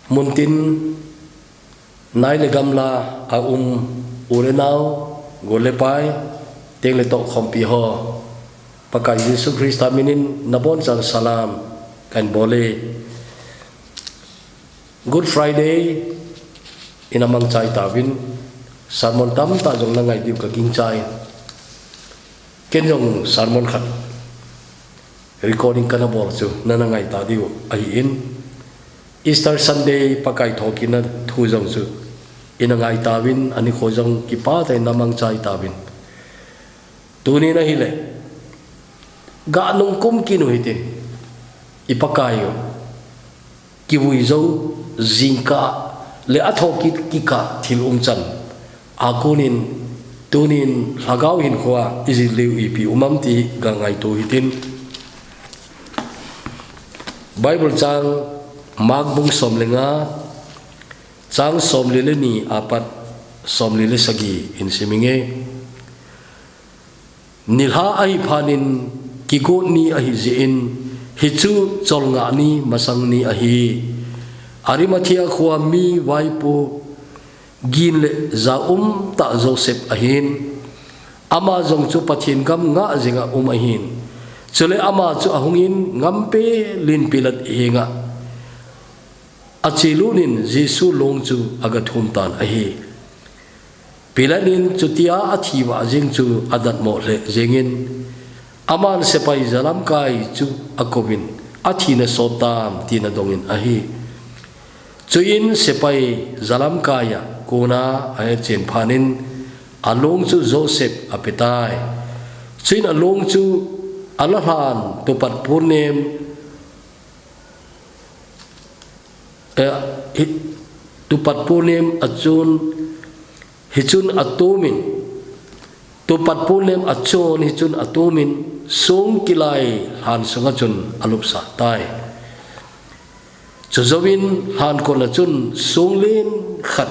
muntin nai le gamla a ulenau golepai teng le to khompi ho pakai Yesus Kristus minin nabon sal salam kan bole Good Friday inamang chai tawin sermon tam ta jong na ngai diu ka king chai ken jong sermon khat recording kana bol chu na ngai ta diu ai in Easter Sunday pakai thokina thu jong chu inangai tawin ani khojong ki pa te namang chai tawin tuni na hile ga nung kum kinu hitin ipakayo kiwui zo zingka le athoki kika thil chan akunin tunin lagaw hin khwa iziliu ipi umamti gangai to hitin Bible chang magbung somlenga chang somlile ni apat somlile sagi in siminge nilha ai phanin kikot ni ahi zin hichu cholnga ni masang ni ahi arimathia khwa mi waipo gin le za ta Joseph ahin ama jong chu pathin gam nga zinga ahin chule ama chu ahungin ngampe lin pilat hinga achilunin Jesu longchu agathum tan ahi pilanin chutia athiwa jing chu adat mo le jengin aman sepai zalam kai chu akovin athina sotam tina dongin ahi chuin sepai zalam kaya kona ai chen phanin along chu Joseph apetai chuin along chu alahan tupat punem tupat punem achun hichun atomin tupat punem achun hichun atomin song kilai han sangachun alupsa tai chuzawin han kola chun songlin khat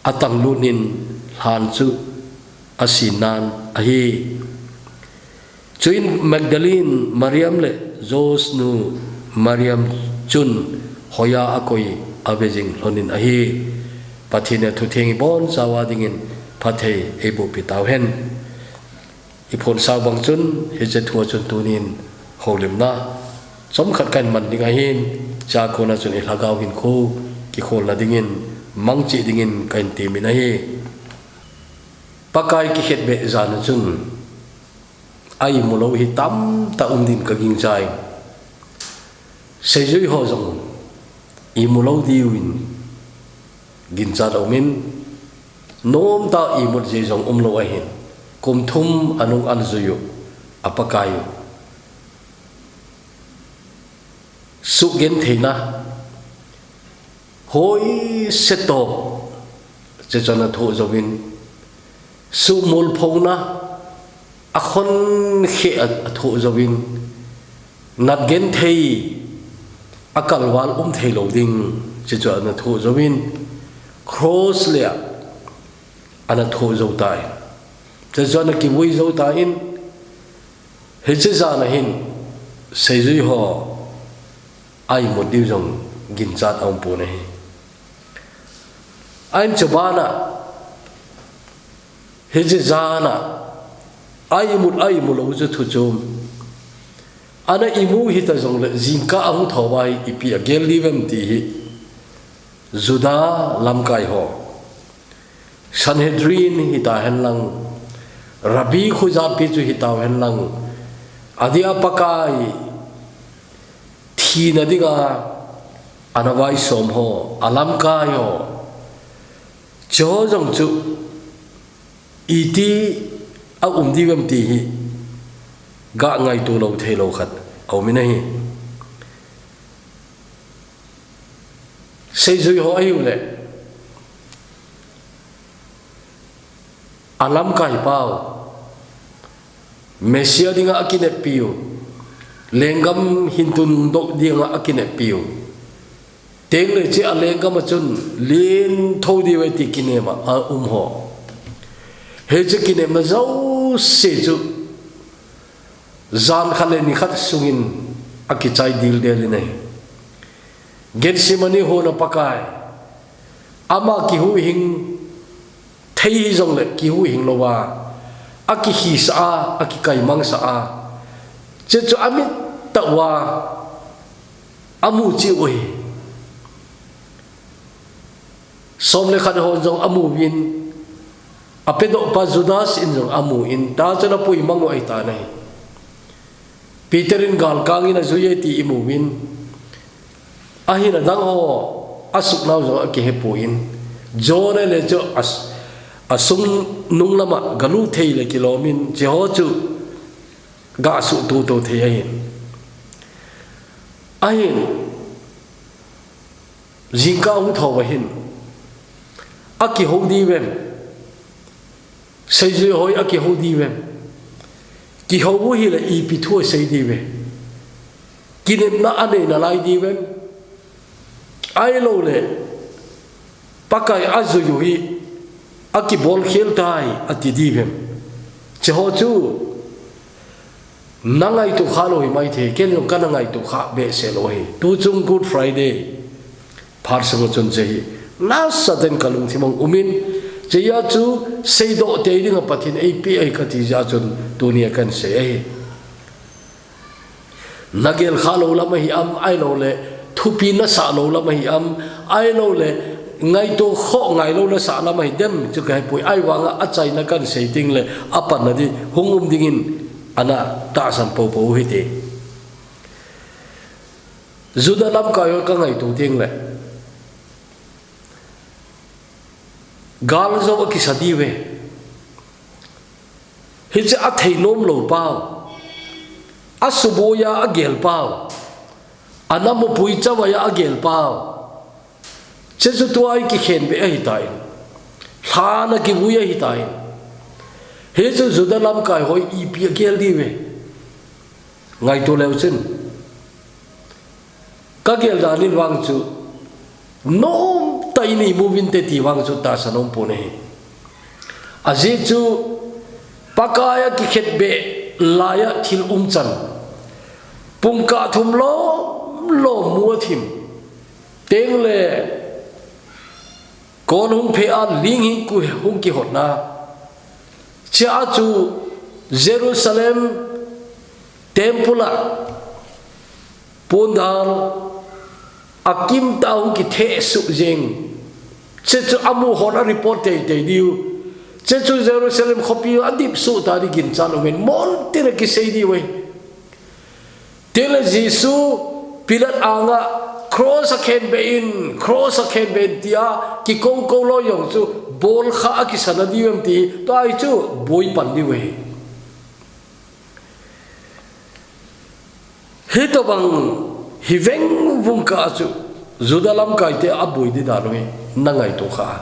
atang lunin han chu asinan ahi chuin Magdalene Mariam le Josnu Mariam chun hoya akoi abejing lonin ahi pathine thutheng bon sawadingin pathe ebu pitaw hen ipon sawang chun heje thua chun tunin holimna som khat kan man dinga hin cha khona chun ilagaw hin khu ki khol na dingin mangchi dingin kain ti mina hi pakai ki het be zan chun ai mulo hi tam ta din ka ging chai sejui ho jong i mulo diwin gin cha do min nom ta i mut je jong lo ahin kum thum anung anzuyu apakayu su gen theina hoi seto je chana tho jowin su mul phona akhon khe tho jowin nat gen thei akal wal thei lo ding je chana tho jowin cross le ana tho jow tai je chana ki wei jow ta in he che za na hin sei zui ho ai một điều rằng gìn chát ông bố này anh cho ba na hết giờ na ai một lâu cho thu chôm anh imu hít ta rằng là zinka ông thầu bài ipi agel livem ti Juda lam kai ho Sanhedrin hita hen lang Rabbi khuzat pi chu hita hen lang adia pakai thi na dinga anawai som ho alam ka yo cho jong chu iti a di bam ti hi ga ngai tu lo the lo khat au mi nei sei zui ho ayu le alam kai pau mesia dinga akine piu lengam hintun dok dinga akine piu teng le che alengam chun lin thodi we ti kinema a ho he che kinema zau se chu zan khale ni khat sungin akichai dil de le nei Getsemani ho na pakai ama ki hu hing thei jong le ki hu hing lowa aki hi sa aki kai mang sa che chu amit tawa amu chi oi som le khan ho jong amu win apedo pa Judas in jong amu in ta chana pui mango ai ta nai Peterin gal kangin na zuye ti imu win ahina dang ho asuk naw zo ki hepuin jore le jo asung nung lama galu thei le kilomin je ho chu ga su tu to thei ahin jingka hu thaw wa hin aki ho di wem sei je hoi aki ho di wem ki ho bu hi le I pi thu sei di we ki nem na ane na lai di wem ai lo le pakai azu yu hi aki bol khel tai ati di wem che ho chu nangai tu kha lo hi mai the ken long kana ngai tu kha be se lo hi tu chung Good Friday phar sang chon che hi na sa den kalung thimong umin che ya chu sei do te ding pathin ai pi ai ka ti ja chon tunia kan se ai nagel kha lo la mai am ai lo le thupi na sa lo la mai am ai lo le ngai to kho ngai lo la sa la mai dem chu kai pui ai wanga a chai na kan sei ting le apan na di hungum dingin ana ta san po po hi te Juda lam ka yo ka ngai tu ting le gal zo ki sadi we hi che a thei nom lo pao a suboya a gel pao anamu pui chawaya a gel pao che chu tuai ki khen be ai tai thana ki buya hi tai he chu Juda lam kai hoi I pi gel di we ngai to leu chen ka gel da ni wang chu nom tai ni movin te ti wang chu ta sanom pone a je chu pakaya ki khet be laya thil chan pungka thum lo mu thim teng le kon hung phe a ling hing ku hung ki hot na cha chu Jerusalem temple pondal akim taung ki the su jeng che chu amu hona report te diu che chu Jerusalem khopi adip su ta ri gin chan wen mon te ki sei di we tele Jesu pilat anga cross a ken be in cross a ken be tia ki ko lo yong chu bol kha ki sana di em ti to ai chu boi pan di we he to bang hi veng vung ka chu Juda lam kai te abui di da noi nangai to kha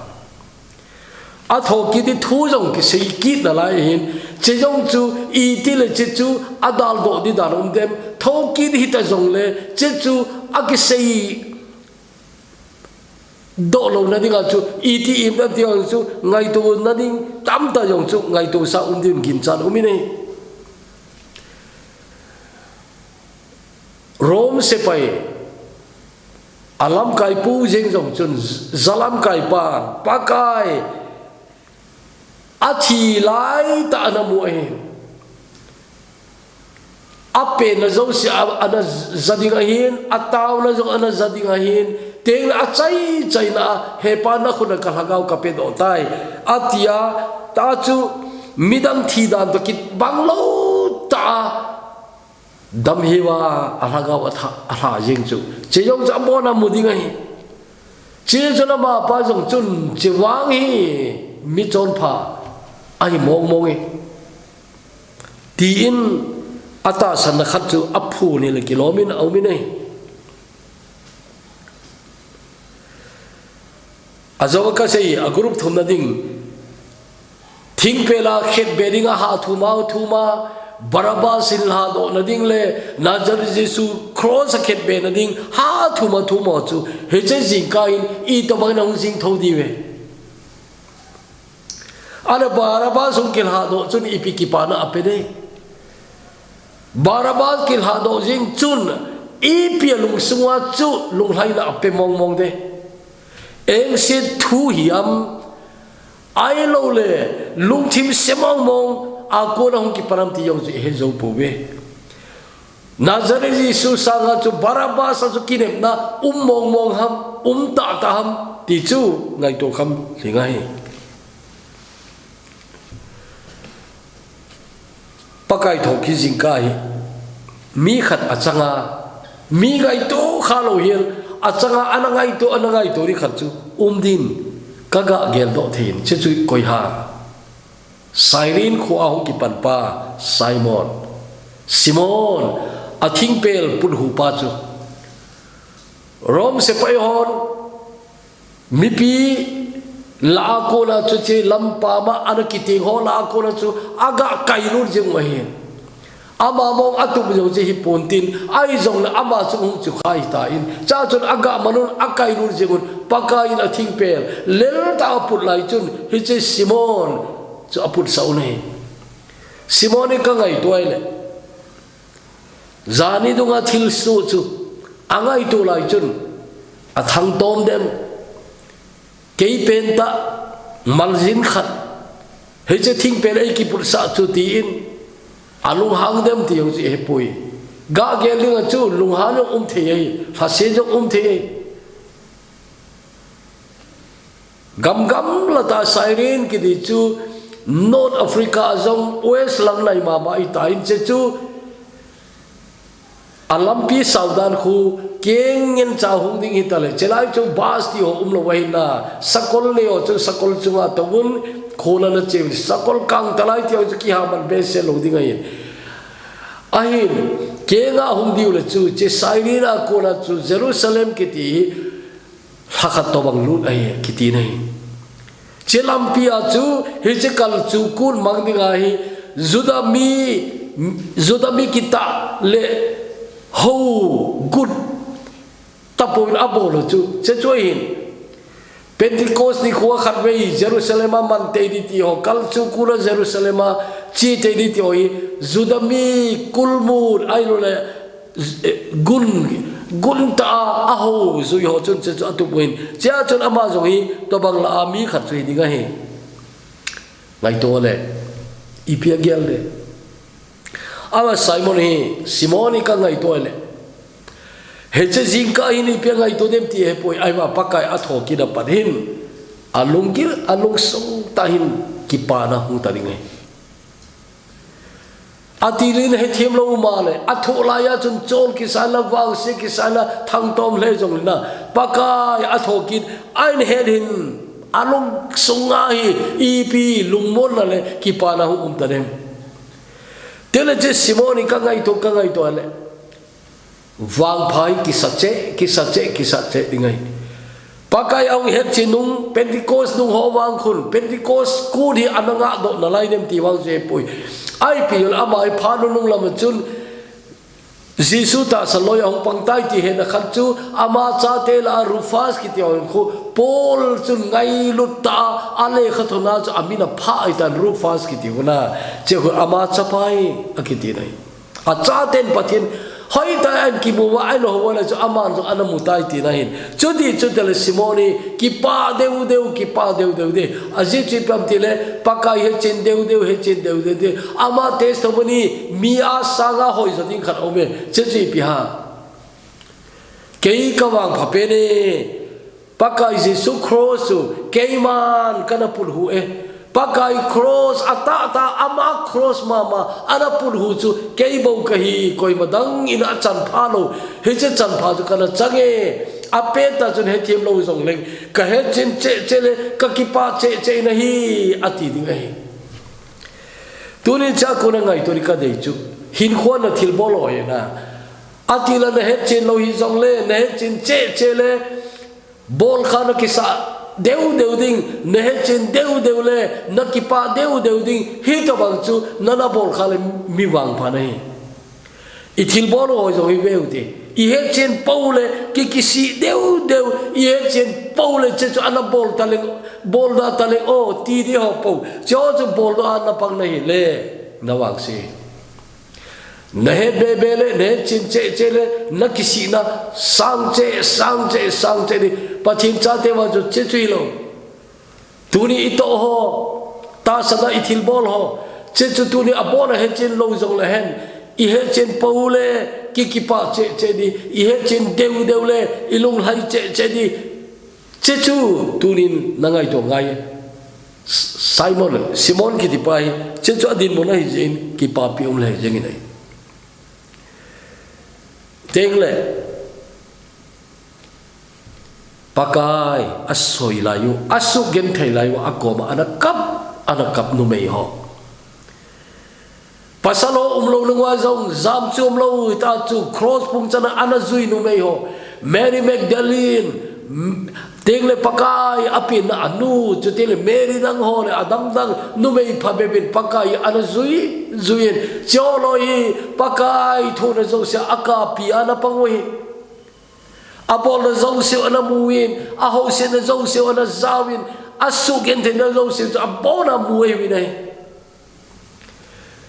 a tho ki ti thu jong ki sei ki na lai hin che jong chu I ti le che chu adal do di da rom dem tho ki hi ta jong le che chu a ki sei do lo na ding a chu I ti im da ti chu ngai to na ding tam ta jong chu ngai to sa din gin chan umi nei Rom se pai alam kai pu jeng jong chun zalam kai pa pakai athi lai ta na mu e ape na zo si ana zading ahin ataw na zo ana zading ahin teng a chai na he pa na khuna ka hagau ka pe do tai atia ta chu midam thi dan to kit banglo ta dam hewa alaga wa tha jing chu che yong cha bo na muding ai che chona ma pa jong chun che wang hi mi chon pha ai mong e ti in ata san na khat chu aphu ni le kilomin au mi nei azawa ka sei a group thum na ding thing pela khet beding a ha thuma Barabas in ha do na ding le Nazar Jesu cross a khet be na ding ha thuma chu he che jing ka in I to bang na jing tho di we ala Barabas ung kil ha do chun I pi ki pa na ape de Barabas kil ha do jing chun i pia lung sunga chu lung lai na pe mong mong de eng se thu hiam ai lo le lung thim semong mong a ko na hong ki param ti yong he zo pu be Nazareth Yesu sanga chu Barabas chu kinem na mong mong ham ta ta ham ti chu ngai to kham lingai pakai tho ki jingkai mi khat achanga mi gai to khalo hiel achanga anangai to ri khat chu din kaga gel do thin che chu koi ha Cyrene khu a hong ki pan pa Simon athing pel pun hu pa chu rom se pai hon mi pi la ko na chu che lampa ma anakiti ho la ko na chu aga kailur jeng ma hin ama mong atu bu je hi pontin ai jong na ama chu hung chu khai ta in cha chun aga manun akailur jengun pakai na thing pel lel ta put lai chun hi che Simon chu aput sau nei Simon ka ngai toy le zani dunga thil su chu angai to lai chun a thang tom dem kei pen ta malzin khat he che thing pen ai ki put sa chu ti in alung hang dem ti yong chi he pui ga ge ling chu lung han the ai fa se jo the ai gam la ta Cyrene ki di chu North Africa zong West lang lai ma i ta in che chu alampi saudan khu keng ngen cha hung ding hitale chelai chu bas ti ho lo wai na sakol le o chu sakol chunga to bun khola na che sakol kang talai ti o chu ki ha man be se lo ding ai ahin kenga hung diu le chu che Cyrene ko na chu Jerusalem ki ti hakhat to bang lut ai ki ti nei chelampi a chu he che kal chu kun mang ding ai Zudami kita le ho good tapon abolo chu che choin Pentecost ni khuwa khat wei Jerusalem man te di ti ho kal chu kula Jerusalem chi te di ti oi Zudami kulmur ai lo le gun ta aho zu yo chun che atu poin cha chun ama zo hi to bang la mi khat chu di ga he ngai to le ipia gel le awa Simon ka ngai to le he che jingka in ipia ngai to dem ti he poi ai ma pakai atho ki da padhin alung song tahin ki pa na hu ta ringai atilin he thiam lo ma le atho la ya chun chol ki sala wang se ki sala thang tom le jong na pakai atho ki ain he hin alung sunga hi ipi lungmon la le ki pa na hu ta dem tele je Simon ka ngai to ale wang phai ki sache dingai pakai au het chinung Pentecost nung ho wang khun Pentecost ku di ananga do na lai nem ti wang je pui ai piol amai phanu nung lam chun Jisu ta saloy hong pangtai ti he na khat chu ama cha te la Rufus ki ti on khu Paul chun ngai lutta ale khathona chu amina pha ai tan Rufus ki ti una che ama cha pai akiti nai a cha ten pathin hoi ta an ki bu wa ai lo wala chu aman chu anamu tai ti na hin chu di chu tele Simoni ki pa deu de aji chi pam ti le pakai he chen deu de ama testimony mi a sanga hoi zo ding khat ome che chi pi ha kei ka wang pha pe ne pakai Jesu cross su kei man kana pul hu pakai cross ata ama cross mama ana pul hu chu kei bo kahi koi madang ina chan phalo he che chan pha chu kana change apeta chun he thiam lo zong leng ka he chin che le ka ki pa che na hi ati ding ai tuni cha ko na ngai tori ka dei chu hin khon na thil bol oi na ati la na he chin lo hi zong le na he chin che le bol khana ki sa deu ding ne chen deu le nakipa deu ding hi to bang chu nana bol khale mi wang pha nei ithil bol ho zo hi veuti i he chen paule ki si deu i he chen paule che chu ana bol da tale o ti di ho po cho chu bol do ana pang nei le na wang si nhe be be le nhe chin che le na kisi na sang che ni pathin cha te wa jo che chui lo tuni ito ho ta sana ithil bol ho che chu tuni abona he chin lo jong le hen i he chin paule ki pa che ni i he chin deu le ilung hai che ni che chu tuni nangai to ngai Simon ki tipai che chu adin mo na hi jin ki pa pi le jeng ni teng le pakai asoi layu asu gen thai layu akoma anakap nu mei ho pasalo umlo lungwa zong zam chu umlo ta chu cross pung chana anazui nu mei ho Mary Magdalene teng le pakai apin na anu chu tele Mary dang ho le adang dang nu mei phabe bin pakai anazui zuin choloi pakai thona zo sia aka pi ana pangoi apol na zo sia ana muin a ho sia na zo sia ana zawin asu gen te na zo sia abona muai wi nai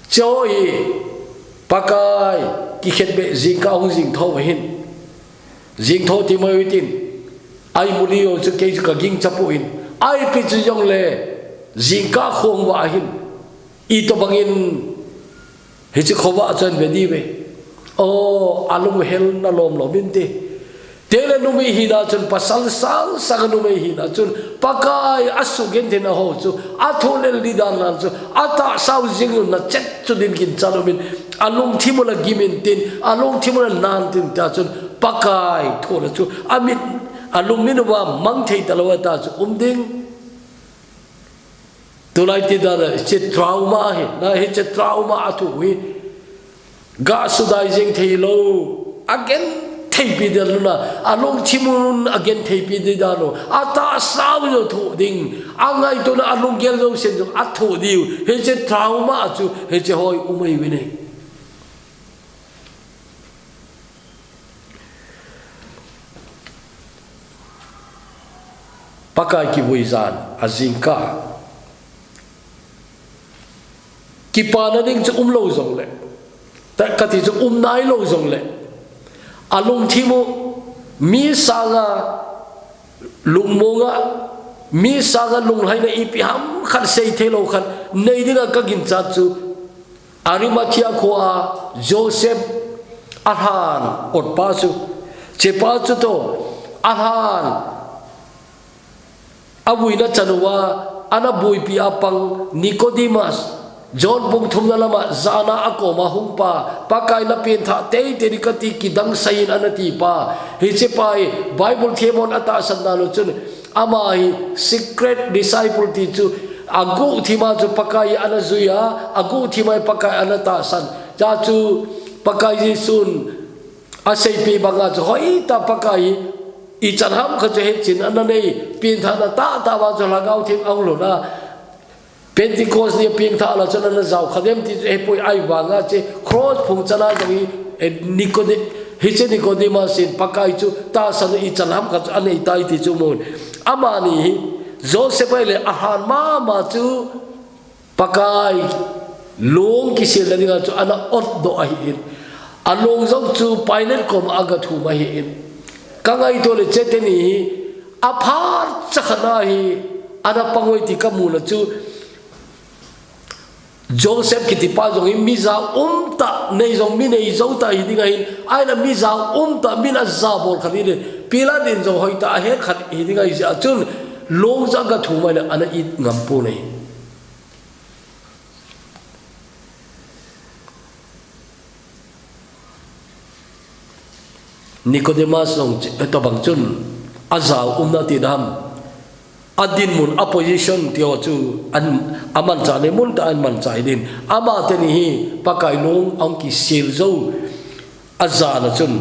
choi pakai ki khet be jing ka hu jing tho hin jing tho ti mai tin ai mulio chu ke ka ging chapu in ai pi chu jong le jing ka khong wa hin I to bangin hi chu khowa chan be di be o alum hel na lom lo bin te tele nu mi hi na chun pasal sang sang nu mi hi na chun pakai asu gen te na ho chu a thonel di dan na chu ata sau jing na chet chu din kin chalo bin alung thimula gimin tin alung thimula nan tin ta chun pakai thona chu amit alung min wa mang thei talawa ta chu ding tulai ti da che trauma he na he che trauma atu wi ga su dai jing thei lo again thei pi da luna alung thimun again thei pi da no ata sau jo thu ding angai to na alung gel jo sen jo athu diu he che trauma chu he che hoi umai wi nei pakai ki buizan azingka ki pananing chu lo zong le ta kati chu nai lo zong le alung thimu mi sanga lungmonga mi sanga lung haina ipi ham khan sei thelo khan nei dinga ka gin cha chu Arimathea khoa Joseph Arhan ot pa chu che pa chu to Arhan abuina chanuwa ana buipi apang Nicodemus John bung thum na lama zana akoma humpa pakai na pin tha te te dikati kidang sain anati pa hi che pai Bible themon ata sandalo chun ama hi secret disciple ti chu agu thima chu pakai anazuya agu thimai pakai anata san cha chu pakai ji sun asai pi banga chu hoi ta pakai I chan ham kha che chin ananei pin tha na ta wa chu lagau thing ang lo na Pentecost ni pin tha la chana na zau khadem ti he poi ai wanga che cross phung chana doi Nicodemus sin pakai chu ta san I chan ham kha anei tai ti chu mon amani Joseph le ahan ma chu pakai long ki se la dinga chu ana ot do ai in along zong chu pilot kom aga thu ma hi in kangai to le cheteni aphar chakhana hi ana pangoi ti kamula chu Joseph ki tipa jong miza ta nei jong mi nei zo ta hi dinga hin aina miza ta mina zabol khani le pila din jong hoi ta he khat hi dinga hi chun long za ga thu mai ana I ngam pu nei Nicodemus long to bang chun azau na ti dam adin mun opposition tio chu an aman cha ne mun ta an man chai din ama te ni hi pakai long ang ki sil zo azana chun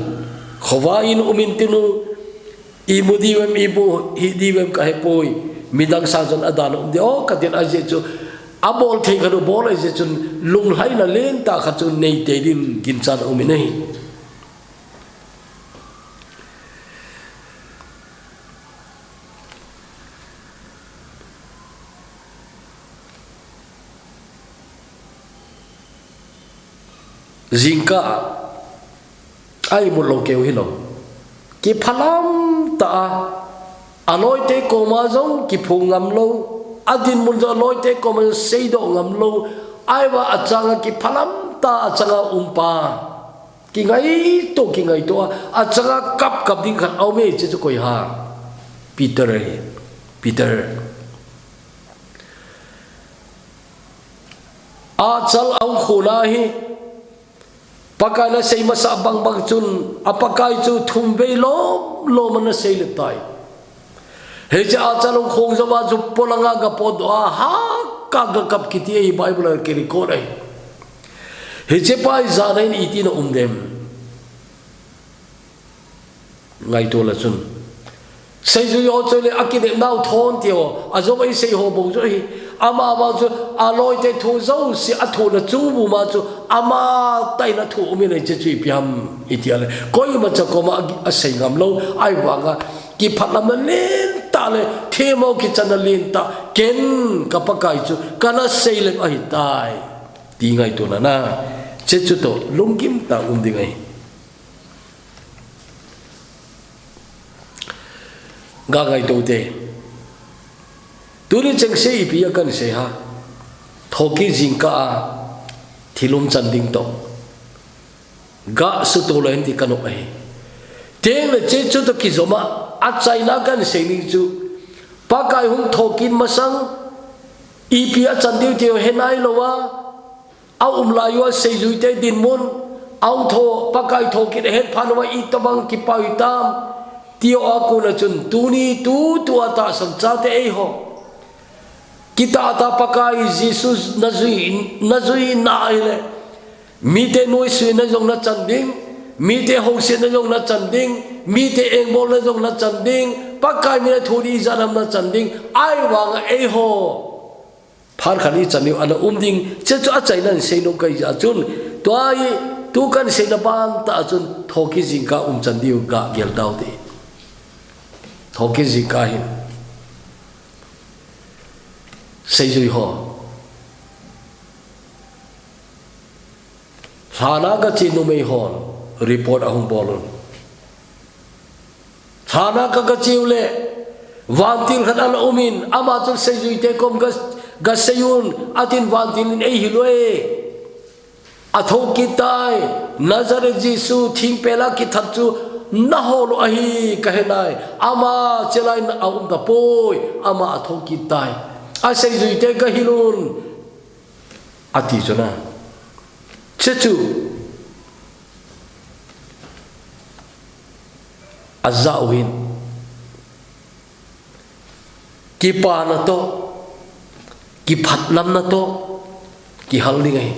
khowain umin tinu imudiwem ibu hidiwem ka hepoi midang sa jon adan de o ka din aje chu abol thei khadu bol aje chun lung hai na len ta kha chun nei te din gin chan umin nei Zinka ai một lâu kêu hi lo ki phalam ta aloi te ko ma zong ki phung ngam lo adin mun zo loi te ko ma sei do ngam lo ai wa achanga ki phalam ta achanga umpa ki ngai to achanga kap ding khat au me che koi ha Peter a chal au khuna hi pakana sei masa bang chun apakai chu thumbe lo mana sei le tai he cha chalong khong zawa chu polanga ga pod a ha ka ga kap kiti ei bible ke record ai he che pai za nain iti na umdem ngai to la chun sei ju yo chole akide nau thon tio azo bai sei ho bo jo hi ama chu aloi te thu zo si athu na chu bu ma chu ama tai na thu mi nei che chui piam itiale koi ma cha ko ma a sei ngam lo ai wa nga ki phatlam na len ta le themo ki chana len ta ken ka pakai chu kana sei le ai tai ti ngai to na che chu to lungkim ta ding ai ga ngai to te turi cheng sei pi kan se ha thoki jingka thilum chanding to ga su to len ti kanok ai te le che chu to ki zoma a china kan sei ni chu pakai hum thokin masang ipi a chandiu te henai lowa au umlayo sei ju te din mun au tho pakai thokin het phanwa I tabang ki paitam tio aku na chun tuni tu ata sam cha te ei ho kita ata pakai Jesus nazui na ile mi te noi sui na jong na chanding mi te ho se na jong na chanding mi te eng bol na jong na chanding pakai mi thuri janam na chanding ai wang ei ho phar khani chandiu ana ding che chu a chainan sei no kai ja chun toai tu kan sei na ban ta chun thoki jingka chandiu ga gel dau de thoki jingka hin sei jui ho thana ga chi nu mei hon report ahung bolon thana ka chi ule wantil khan al umin ama chu sei jui te kom ga seyun atin wantil in ei hiloi athoki tai nazare jisu thing pela ki thatchu na holo ahi kahenai ama chelai na aum da poi ama athoki tai a sei jui te ka hilun ati chona chechu azawin ki pa na to ki phatlam na to ki halni ngai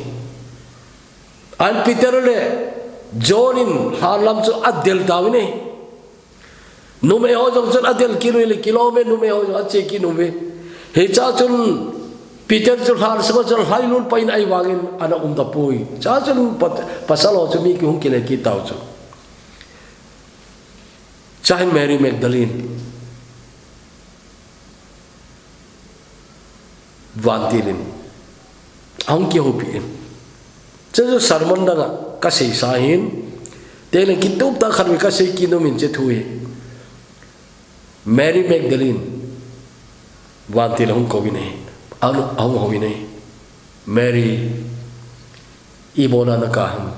an Peter le jonin halam chu adel dawine nume ho jong chun adel kilometer nume ho ache ki nume he cha chun Peter chu hal sa chu hailun pain ai wangin ana da pui cha chun pasalo chu mi ki hung kile ki tau chu cha Mary Magdalene vantilin ang ki hopin cha chu sermon da ka sei sahin tele ki tup ta khan ka sei ki no min che thui Mary Magdalene vantil hung ko bine ang ho bine Mary ibona na kaham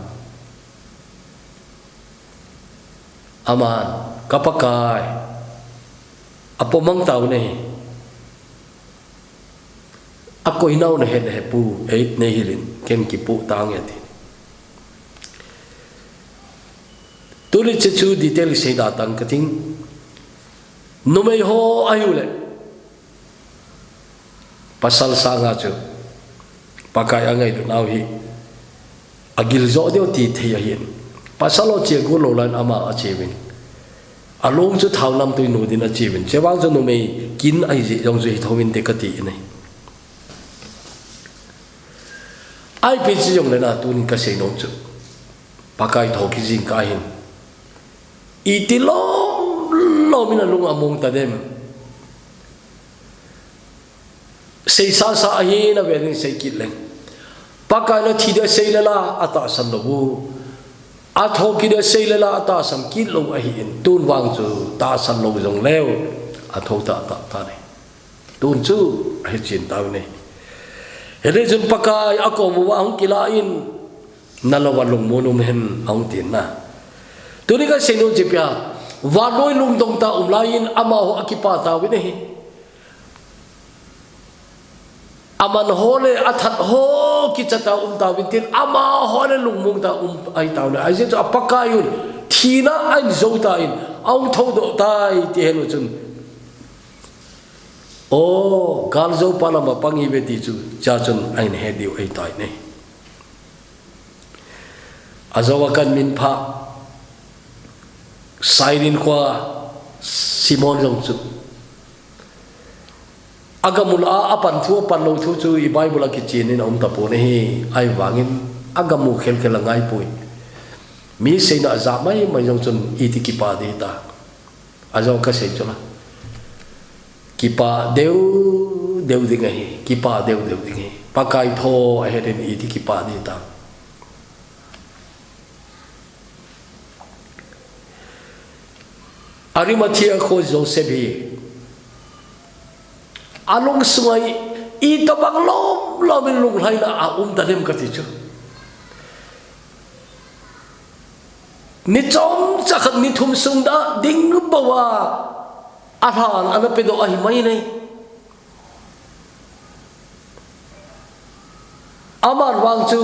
aman kapakai apomang tau ne ako hinaw na he pu eight ne hilin ken ki pu tang yati tuli chu detail sei da tang kating numei ho ayule pasal sanga chu pakai angai du nau hi agil zo deu ti thei hin pasalo che gu lo lan ama achewin along chu thaulam tu nu din achewin chewang chu numei kin ai ji jong ji thawin te kati nei ai pe chi jong le na tu ni ka sei no chu pakai thoki jing ka hin itilo lo mina lung among ta dem sei sa hi na ve sei kit leng pakai na thida seilala ata san lobu atho ki de seilala ata sam ki lo a hi in tun wang chu ta san lo jong leo atho ta ne tun chu a chin taw ne hele jun pakai ako wa hong kila in nalawa lung monum hen ong tin na tuni ka seno jipya wa loi lung dong ta lain ama ho akipa ta wi ne aman hole athat ho ki chata ta win tin ama hole lung mung ta ai ta ne ai je apaka yun thina ai zo ta in ong tho do tai ti helo chun o gal zo pala ma pangi be ti chu cha chun ai ne he diu ai tai ne azawakan min pha sairin kwa simon jong chu agamul a apan thu pan lo thu chu I bible ki chin in om ta po ne hi ai wangin agamu khel khel ngai pui mi se na za mai mai jong chun I ti ki pa de ta azaw ka se chula ki pa deu ding hi ki pa deu ding hi pakai tho a he den I ti ki pa de ta Arimathea ko Joseph hi along sungai I tabang lom lung lai na ta dem ka ti chu ni chom chakhat ni thum sung da ding bawa athan ana pedo ai mai nei amar wang chu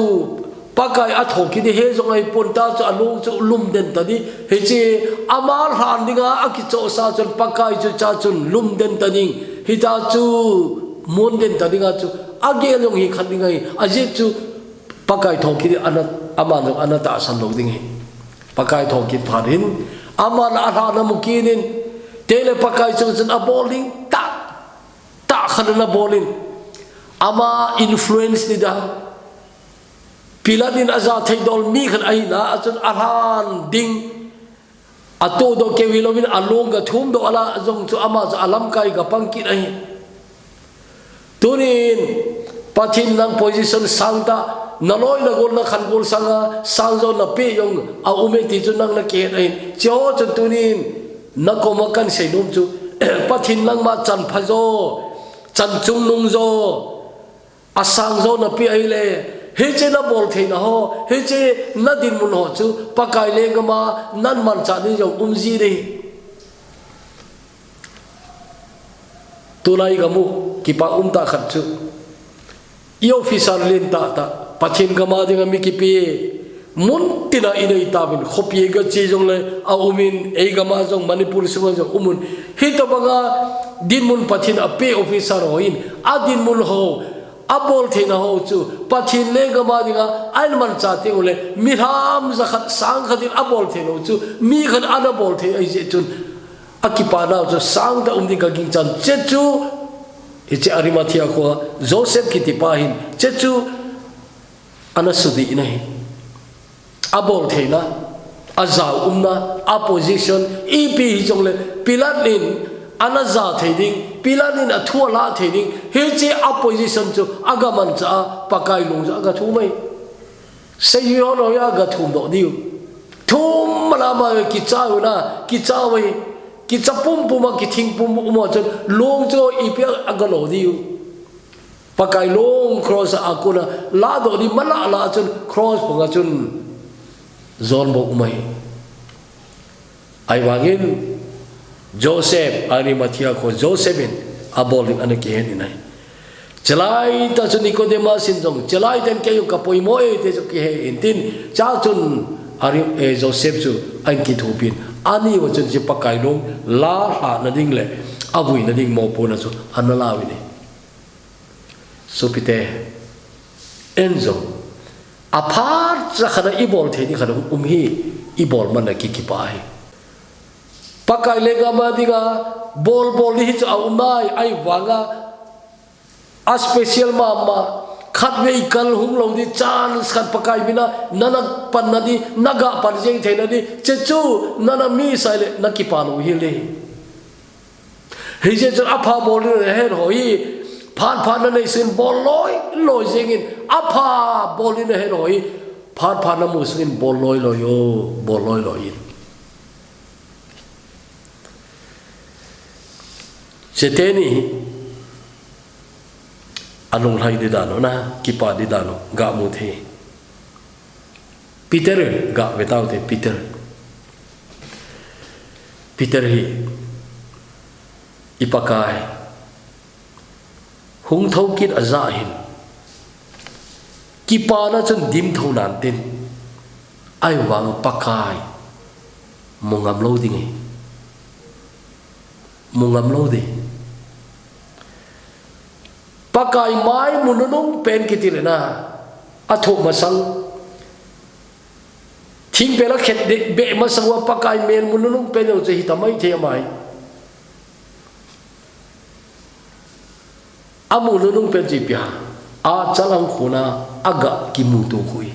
pakai atho ki de he zong ai pon ta chu alung chu lum den ta di he chi amar han dinga akicho sa chun pakai chu cha chun lum den ta ding hi ta chu mon den ta dinga chu age long hi khat dinga aje chu pakai tho ki ana aman ana ta san lo ding hi pakai tho ki pharin aman ara na mu ki nin tele pakai chu chun a bowling ta khan na bowling ama influence ni da piladin aza thaidol mi khan ai na achun arhan ding ato do ke wilovin along ga thum do ala jong chu ama cha alam kai ga pangki ai tunin pathin nang position sangta naloi na gol na khan gol sanga sangzo na pe yong a ume ti chu nang na ke ai cho chu tunin na ko ma kan sei nom chu pathin nang ma chan phazo chan chung nung zo asang zo na pe ai le he che na bol the na ho he che na din mun ho chu pakai le ga ma nan man cha ni jong ji de tulai ga mu ki pa ta khat chu I officer len ta pathin ga ma dinga mi ki pi mun tina inai ta bin khopi ga chi jong le a umin e ga ma jong manipur sung jong umun he to banga din mun pathin a pe officer hoin a din mun ho abol thina ho chu pathin le ga ma dinga ain man cha te ule miram za khat sang khatin abol thino chu mi khan ana bol the ai je chun akipa na chu sang da umdi ga ging chan che chu ichi Arimathea ko Joseph ki ti pa hin che chu ana sudi nahi abol thina aza umna opposition ep jong le pilatlin ana za theding pilanin athua la theding he che opposition chu agaman cha pakai long cha ga thu mai sei yo no ya ga thum do diu thum mala ma ki cha na ki cha wai ki cha pum ma ki thing pum mo chu long cho ipia agalo diu pakai long cross akuna la do di mala la chun cross panga chun zon bo mai ai wangin Joseph Arimathea ko Josephin abolin ana ke hen nai chalai ta chu Nicodemus sin jong chalai den ke yu ka poi mo e te chu ke he in tin cha chun Joseph chu an ki thupin ani wa chun ji pakai long la ha na ding le abui na ding mo po na chu anala wi ni so pite enzo apart cha khana ibol the ni khana hi ibol man na ki pai pakai lega ma diga bol hi chu aunai ai wanga a special ma khat vehicle hum lo di chance khat pakai bina nana pan na di naga par jeng the na di chechu nana mi sai le nakipa lo hi le he je chu apha bol he hoi phan na nei sin bol loi zengin apha bolin he roi phan na muslim bol loi yo bol loi in seteni anong hai di dano na kipa di dano ga mu the Peter ga vetau te Peter hi ipakai hung thau kit aza hin kipa na chun dim thau nan tin ai wang pakai mungam lo ding mungam lo di pakai mai mununong pen kitil na athok masang thing pela khet de be masangwa pakai men mununong pen o che hitamai the mai amu lunung pen ji pia a chalang khuna aga kimutu khui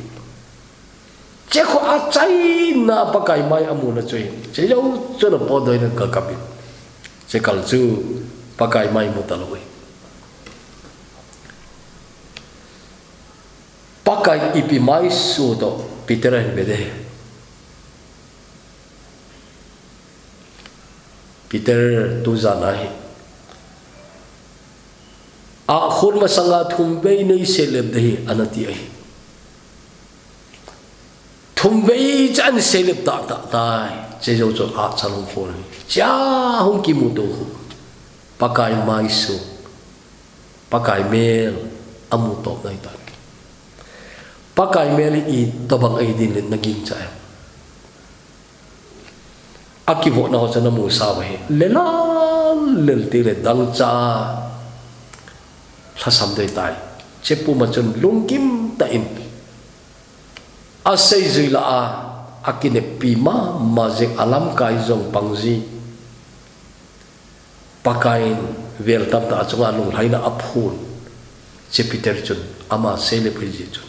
che kho a chai na pakai mai amu na choi che jau cho na podoi na ka kapin che kal chu pakai mai mutaloi pakai ipi mai su do Peter bede Peter tu zanai a khun ma sanga thumbei nei seleb dehi anati ai thumbei chan seleb ta tai che jo cho a chalong phone cha hong ki mu do pakai mai su pakai mel amu to nai ta pakai mel I tabang ai din naging cha akibo na ho chana mu sa ba he lela lel ti le dang cha thasam dei tai chepu ma chun lungkim ta in asei zuila a akine pima majek alam kai zong pangji pakain vel tam ta chunga lung haina aphun chepiter chun ama sele phiji chun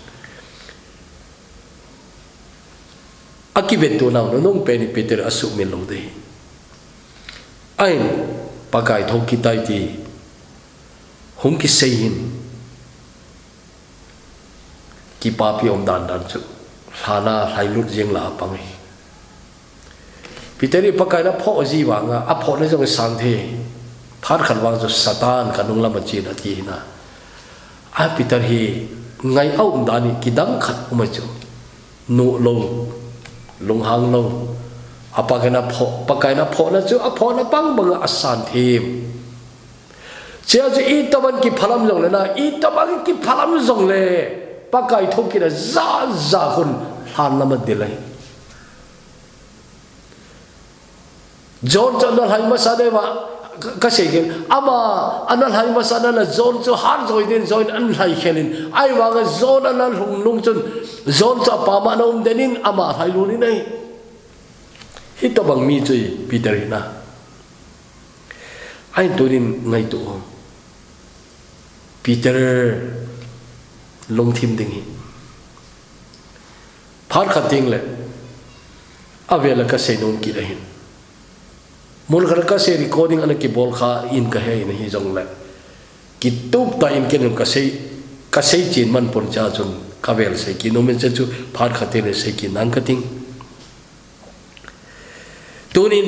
akibetu na nong peni peter asu min lo de ain pakai thoki tai ti hung ki sein ki papi om dan chu hana hai lut jeng la pangi piteri pakai na pho ji wanga a pho le jong sang the thar khan wang chu satan kanung la machi na ti na a peter hi ngai au dani ki dang khat uma chu nu lo lung hang lo apa kana pho pakai na pho na chu a pho na pang bang asan them chia chu I taban ki phalam jong le na I taban ki phalam jong le pakai thoki na za hun han na ma dilai John channel hai ma sa de wa ka se gen ama anal hai ma sa na John chu har joi den join an hai khelin ai wa ga John anal hung lung chun John cha pa ma nom denin ama hai lu ni nei hi tabang mi chui Peter na ai turin ngai tu Peter long thim ding hi phar khating le avela ka se non ki rahin mul gar ka se recording ana ki bol kha in ka he nahi jong le ki tup ta in ken ka se chin man pon cha chung ka vel se ki no men chu phar khate le se ki nang ka ting tunin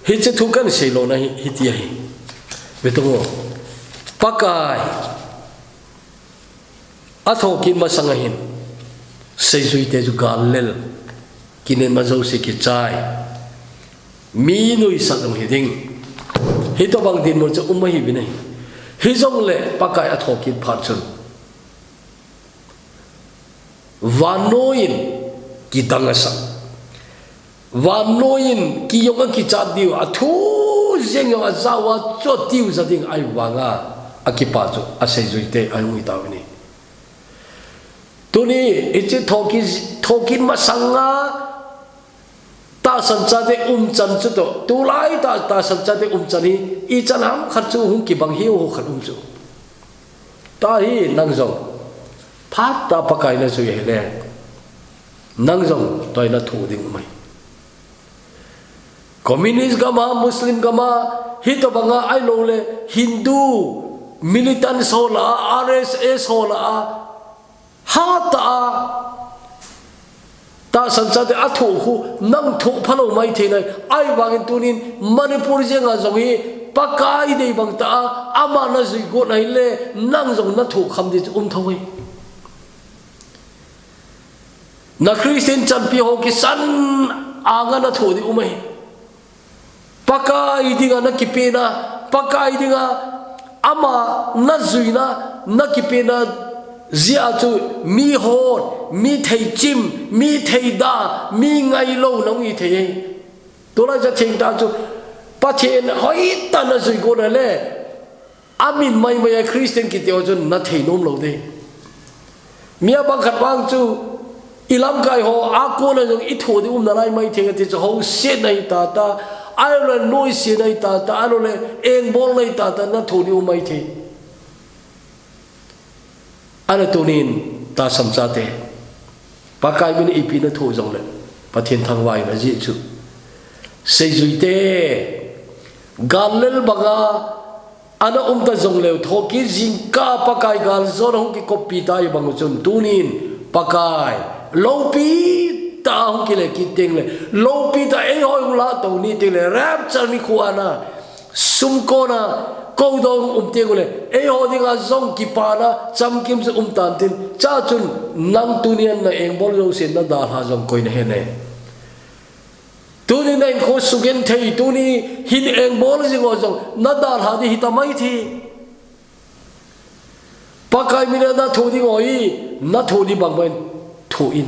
hi che thu kan se lo na hi ti hi betongo pakai atho kin masangahin seizui te ju galel kinen mazo se ki chai mi nui sadong hiding hito bang din mo cha umai bi nei hi jong le pakai atho kin phat chun vanoin ki dangasa vanoin ki yong ki cha diu athu jeng yo azawa cho tiu za ding ai wanga akipa chu asei zuite ai ui ta ni tuni ichi thokin masanga ta sancha de chan chu to tu lai ta sancha de chan hi I chan ham khat chu hung ki bang hiu khat chu ta hi nang jong phat ta pakai na chu he le nang jong toy na thu ding mai communist gama muslim gama hito banga ai lo le hindu militant sola RSS sola hata ta sansa de athu khu nang thu phalo mai the nai ai wangin tunin Manipur jenga zongi pakai dei bang ta ama na zui go nai le nang zong na thu kham di thoi na Christian champi ho ki san anga na thu di umai pakai dinga na kipena pakai dinga ama na zui na kipena zia chu mi hon mi thei chim mi thei da mi ngai lo nong i thei to la ja thing ta chu pa chen hoi ta na zui go na le amin mai mai Christian ki teo chu na thei nom lo de mia bang khat bang chu ilam kai ho a ko na jong i tho di na lai mai theng ti chu ho se nai ta ta ai lo noi se nai ta ta alo le eng bol nai ta ta na tho di mai thei ana tunin ta samsa te pakai min ipi na tho jong le pathian thang wai na ji chu sei zui te galel baga ana ta jong le tho ki jing ka pakai gal zon hong ki copy ta i bang chun tunin pakai lopi ta hong ki le ki teng le lopi ta e hoi la to ni te le rap char ni khuana sum ko na câu đông tiếngเลยấy họ đi ngã giống kỳ pa na chăm kim se tan tin cha chun nang tunian na eng bol lo sen na da ha giống koi na he ne tuni na ko sugen thei tuni hin eng bol ji go giống na da ha di hitamai thi pakai mi na tho di ngoi na tho di bang ben tho in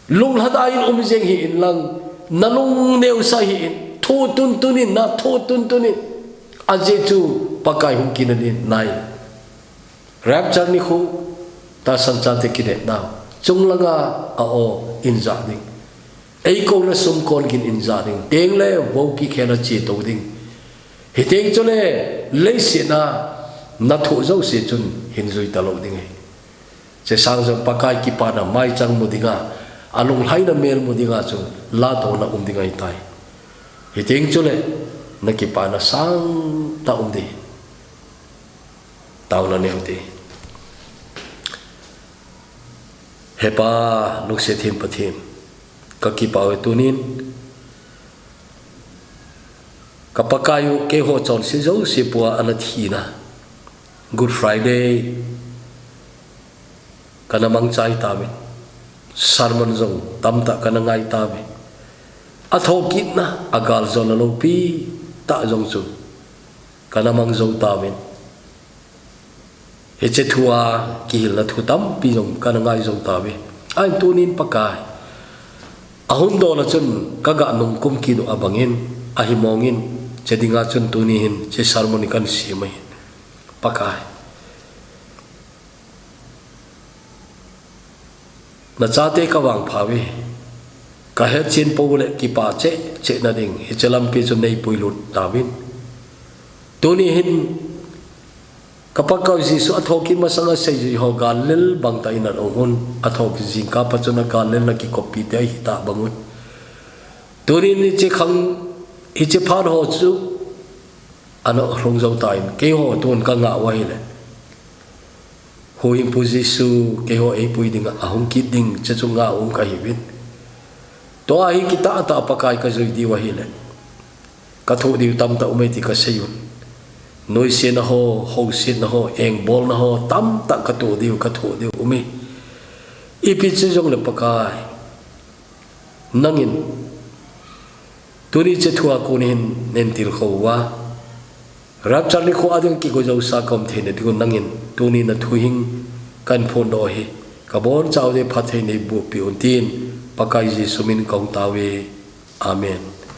lung hada in jeng hi in lang na lung neu sa hi in tho tun tunin na tho tun tunin aje chu pakai hum kinanin nai rapture ni khu ta sanchan te kine na chung langa a o in za ding ei ko na sum kon kin in za ding teng le wo ki khena chi to ding he teng chole le se na tho zo se chun hin zui ta lo ding he che sang zo pakai ki pa na mai chang mu dinga alung hai na mel mu dinga chu la to na dingai tai he teng chole na ki pa na sang ta di tao na neu di hepa nuk se thim pathim ka ki pa we tunin ka pakayu ke ho chon si zo si puwa ana thi na Good Friday kana mang chai ta me sermon zo tam ta kana ngai ta me a tho kit na agal zo na lo pi ta zong chu kana mang zo ta men he che thua ki hil na thu tam pi zong kana ngai zo ta be ai tunin pakai ahun do la chun ka ga nong kum ki do abangin ahimongin che dinga chun tunin che sermon kan si mai pakai na cha te ka wang phawe ka he chin po le ki pa che na ding he chalam pi chu nei puilut tawin tuni hin kapakaw si su athoki masanga sei ji ho galel bang ta ina ohun athok jing ka pa chuna galel na ki copy te hi ta bangut tuni ni che khang hi che phar ho chu ano rong zau ta in ke ho ton ka nga wai le ho in puji su ke ho ei pui ding ahung ki ding che chu nga ka hi win to ahi kita ata pakai ka zoi di wahile ka tho di tam ta umai ti ka sayun noi se na ho se na ho eng bol na ho tam ta ka to di ka tho di umi ipi che jong le pakai nangin tuni che thua kunin nen til kho wa rap charli kho ading ki go jo sa kom the ne di nangin tuni na thuing kan phon do hi ka bon chaw de phathei nei bu pi un tin pakai ji sumin kong tawe amen.